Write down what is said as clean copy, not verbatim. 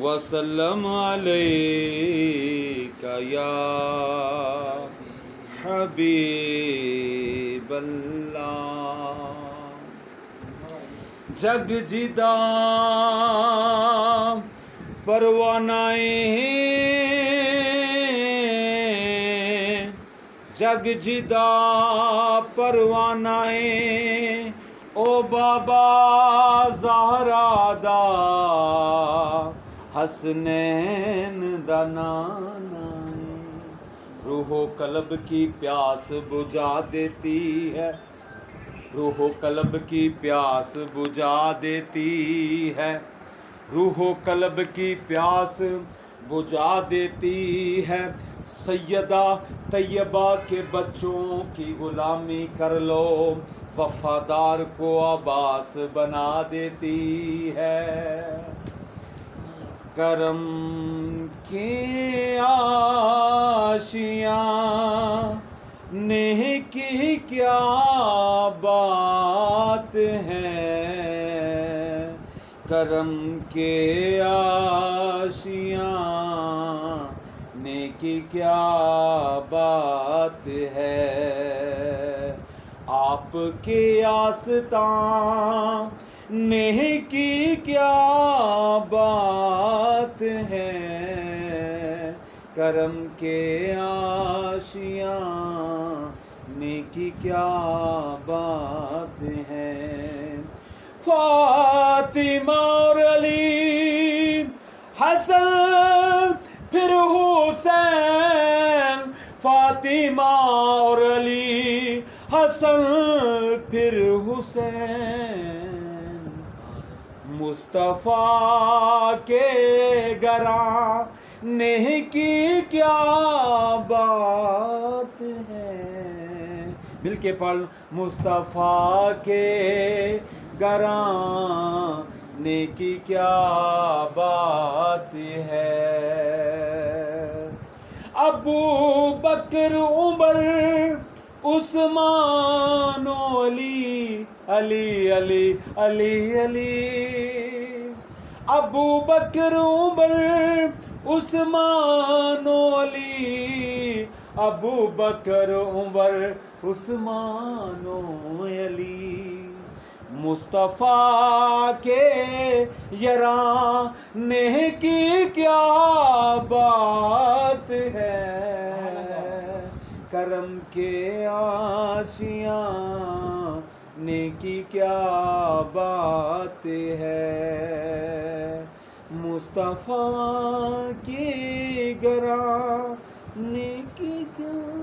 وسلم علیک یا حبیب اللہ۔ جگ جدا پروانائیں، جگ جدا پروانائیں، او بابا زہرا دا حسنین دا نانا ہے۔ روح و قلب کی پیاس بجھا دیتی ہے، روح و قلب کی پیاس بجھا دیتی ہے، روح و قلب کی پیاس بجھا دیتی ہے۔ سیدہ طیبہ کے بچوں کی غلامی کر لو، وفادار کو عباس بنا دیتی ہے۔ کرم کے آشیاں نیکی کیا بات ہے، کرم کے آشیاں نیکی کیا بات ہے۔ آپ کے آستاں نیکی کیا بات ہے، کرم کے آشیاں نیکی کیا بات ہے۔ فاطمہ اور علی، حسن پھر حسین، فاطمہ اور علی، حسن پھر حسین، مصطفیٰ کے گراں نیکی کیا بات ہے۔ مل کے پڑھ، مصطفیٰ کے گراں نیکی کیا بات ہے۔ ابو بکر عمر عثمان و علی، علی علی علی علی، ابو بکر عمر عثمان و علی، ابو بکر عمر عثمان و علی، مصطفیٰ کے یراں نیکی کیا بات ہے، کرم کے آشیاں نیکی کیا بات ہے۔ مصطفیٰ کی گراں نیکی کیا